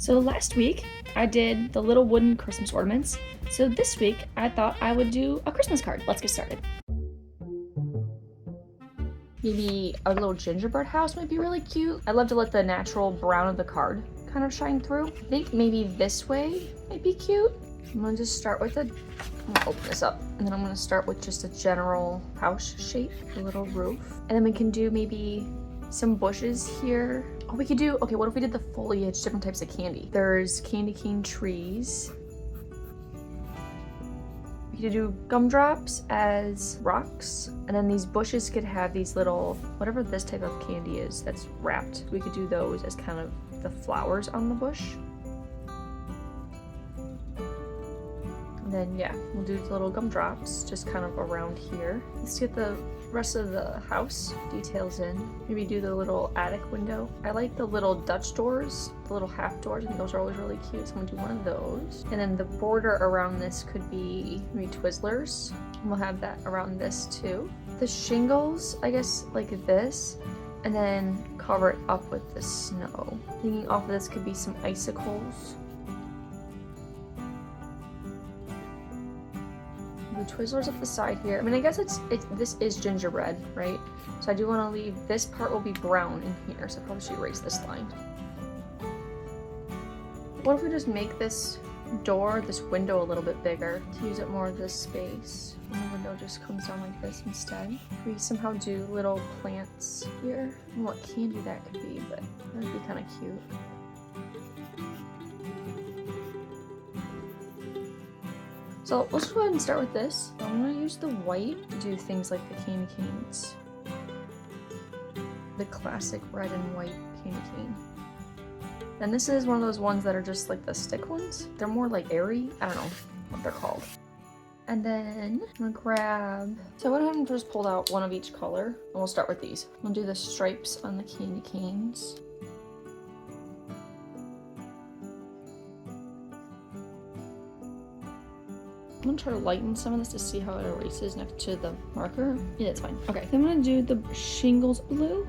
So last week I did the little wooden Christmas ornaments. So this week I thought I would do a Christmas card. Let's get started. Maybe a little gingerbread house might be really cute. I love to let the natural brown of the card kind of shine through. I think maybe this way might be cute. I'm gonna just start with I'm gonna open this up, and then I'm gonna start with just a general house shape, a little roof. And then we can do maybe some bushes here. Oh, we could do, okay, what if we did the foliage, different types of candy? There's candy cane trees. We could do gumdrops as rocks, and then these bushes could have these little, whatever this type of candy is that's wrapped. We could do those as kind of the flowers on the bush. And then yeah, we'll do the little gumdrops just kind of around here. Let's get the rest of the house details in. Maybe do the little attic window. I like the little Dutch doors, the little half doors. I think those are always really cute, so I'm gonna do one of those. And then the border around this could be maybe Twizzlers. And we'll have that around this too. The shingles, I guess like this, and then cover it up with the snow. Thinking off of this could be some icicles. Twizzlers up the side here. I mean, I guess this is gingerbread, right? So I do want to leave this part will be brown in here, so I probably should erase this line. What if we just make this window a little bit bigger to use up more of this space? And the window just comes down like this instead. We somehow do little plants here. I don't know what candy that could be, but that would be kind of cute. So let's go ahead and start with this. I'm gonna use the white to do things like the candy canes. The classic red and white candy cane. And this is one of those ones that are just like the stick ones. They're more like airy. I don't know what they're called. And then I'm gonna grab, so I went ahead and just pulled out one of each color. And we'll start with these. I'm gonna do the stripes on the candy canes. I'm gonna try to lighten some of this to see how it erases next to the marker. Yeah, it's fine. Okay, I'm gonna do the shingles blue.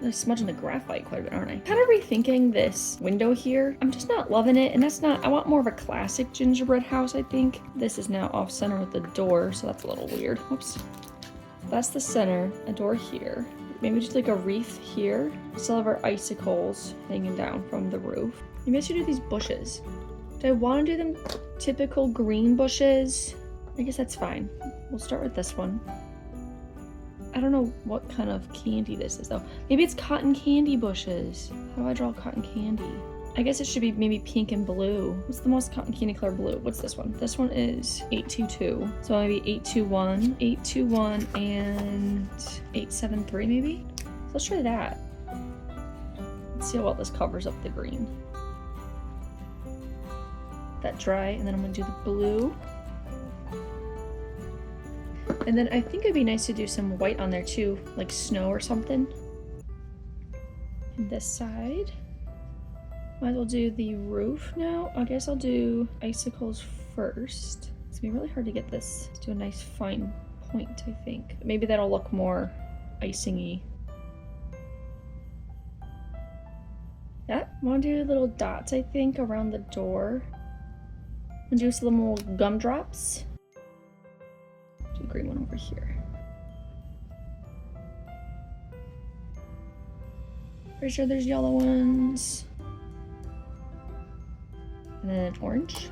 I'm smudging the graphite quite a bit, aren't I? Kind of rethinking this window here. I'm just not loving it, and that's not, I want more of a classic gingerbread house, I think. This is now off center with the door, so that's a little weird. Whoops. That's the center, a door here. Maybe just like a wreath here. We still have our icicles hanging down from the roof. Maybe I should do these bushes. Do I want to do them typical green bushes? I guess that's fine. We'll start with this one. I don't know what kind of candy this is though. Maybe it's cotton candy bushes. How do I draw cotton candy? I guess it should be maybe pink and blue. What's the most cotton candy color blue? What's this one? This one is 822. So maybe 821, 821, and 873 maybe? So let's try that. Let's see how well this covers up the green. That dry, and then I'm gonna do the blue. And then I think it'd be nice to do some white on there too, like snow or something. And this side. Might as well do the roof now. I guess I'll do icicles first. It's gonna be really hard to get this to a nice fine point, I think. Maybe that'll look more icing-y. Yeah, I wanna do little dots, I think, around the door. I'm gonna do some little gumdrops. Do the green one over here. Pretty sure there's yellow ones. And then an orange.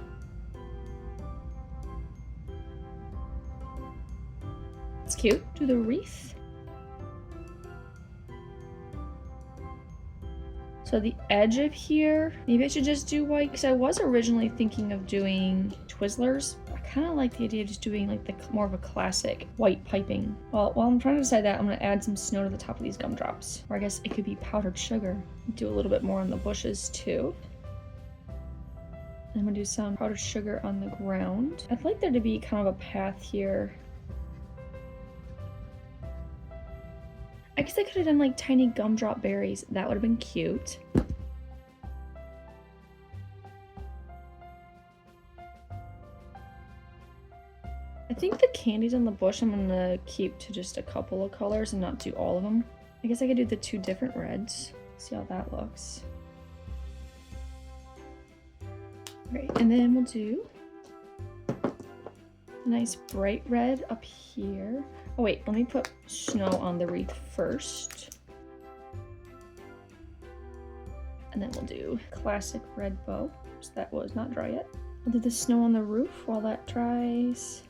It's cute. Do the wreath. So the edge of here, maybe I should just do white, because I was originally thinking of doing Twizzlers. I kind of like the idea of just doing like the more of a classic white piping. Well, while I'm trying to decide that, I'm going to add some snow to the top of these gumdrops. Or I guess it could be powdered sugar. Do a little bit more on the bushes too. I'm going to do some powdered sugar on the ground. I'd like there to be kind of a path here. I guess I could have done like tiny gumdrop berries. That would have been cute. I think the candies on the bush I'm gonna keep to just a couple of colors and not do all of them. I guess I could do the two different reds. See how that looks. Great, and then we'll do a nice bright red up here. Oh wait, let me put snow on the wreath first. And then we'll do classic red bow. So that was not dry yet. I'll do the snow on the roof while that dries.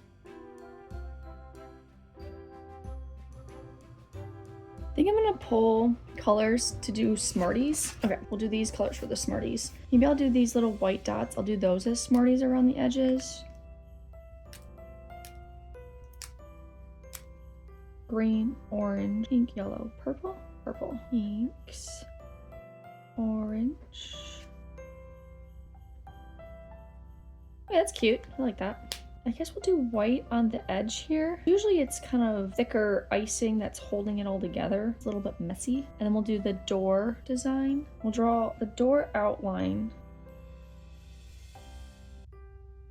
I think I'm gonna pull colors to do Smarties. Okay, we'll do these colors for the Smarties. Maybe I'll do these little white dots. I'll do those as Smarties around the edges. Green, orange, pink, yellow, purple, purple, pinks, orange. Yeah, that's cute. I like that. I guess we'll do white on the edge here. Usually it's kind of thicker icing that's holding it all together. It's a little bit messy. And then we'll do the door design. We'll draw the door outline.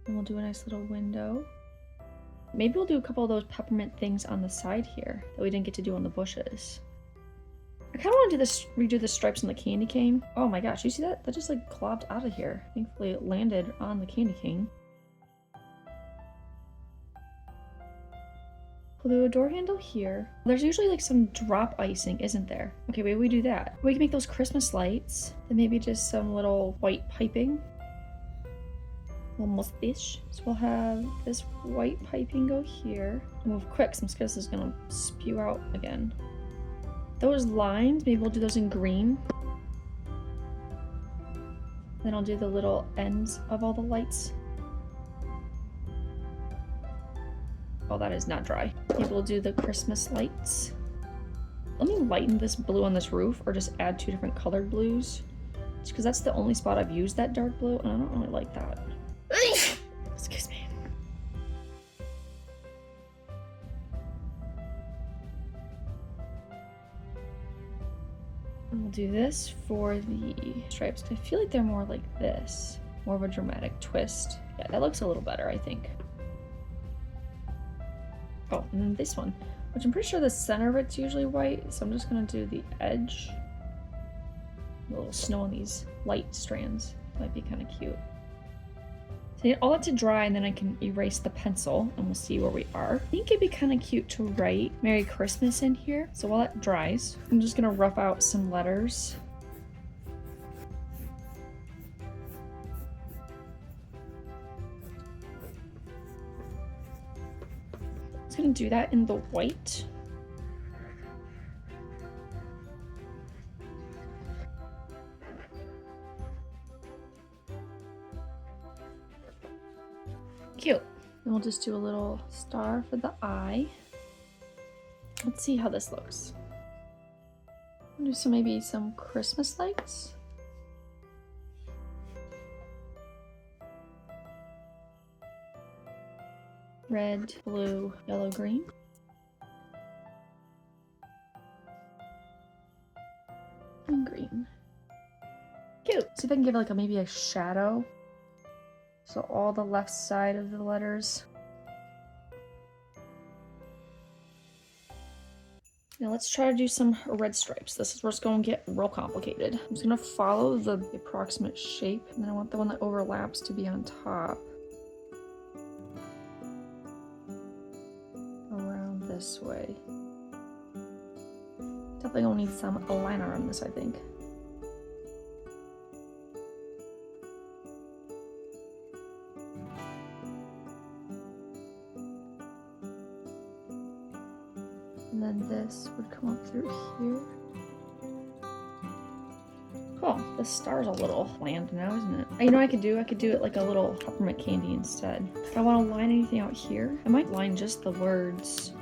And we'll do a nice little window. Maybe we'll do a couple of those peppermint things on the side here that we didn't get to do on the bushes. I kind of want to do this, redo the stripes on the candy cane. Oh my gosh, you see that? That just like globbed out of here. Thankfully it landed on the candy cane. We'll do a door handle here. There's usually like some drop icing, isn't there? Okay, maybe we do that. We can make those Christmas lights. Then maybe just some little white piping. Almost fish. So we'll have this white piping go here. Move quick, some this is gonna spew out again. Those lines, maybe we'll do those in green. Then I'll do the little ends of all the lights. Oh, that is not dry. Maybe we'll do the Christmas lights. Let me lighten this blue on this roof or just add two different colored blues. Just because that's the only spot I've used that dark blue and I don't really like that. Excuse me. And we'll do this for the stripes. I feel like they're more like this. More of a dramatic twist. Yeah, that looks a little better, I think. Oh, and then this one, which I'm pretty sure the center of it's usually white, so I'm just gonna do the edge. A little snow on these light strands. Might be kind of cute. So I need all that to dry and then I can erase the pencil and we'll see where we are. I think it'd be kind of cute to write Merry Christmas in here. So while that dries, I'm just gonna rough out some letters. I'm gonna do that in the white. Cute. And we'll just do a little star for the eye. Let's see how this looks. I'll do maybe some Christmas lights. Red, blue, yellow, green. And green. Cute. See if I can give it like maybe a shadow. So all the left side of the letters. Now let's try to do some red stripes. This is where it's going to get real complicated. I'm just going to follow the approximate shape, and then I want the one that overlaps to be on top. Around this way. Definitely gonna need some liner on this, I think. And then this would come up through here. Cool. The star's a little bland now, isn't it? You know what I could do? I could do it like a little peppermint candy instead. If I want to line anything out here, I might line just the words.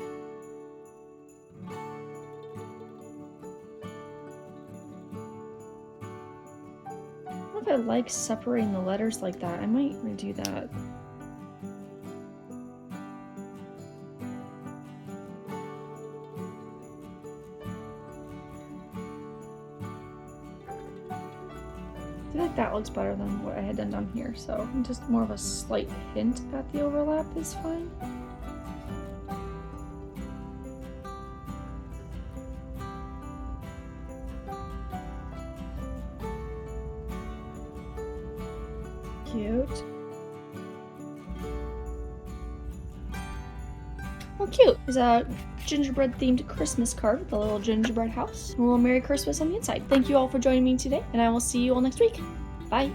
I don't know if I like separating the letters like that. I might redo that. I feel like that looks better than what I had done down here, so just more of a slight hint at the overlap is fine. cute. Oh, cute. There's a gingerbread themed Christmas card with a little gingerbread house and a little Merry Christmas on the inside. Thank you all for joining me today, and I will see you all next week. Bye.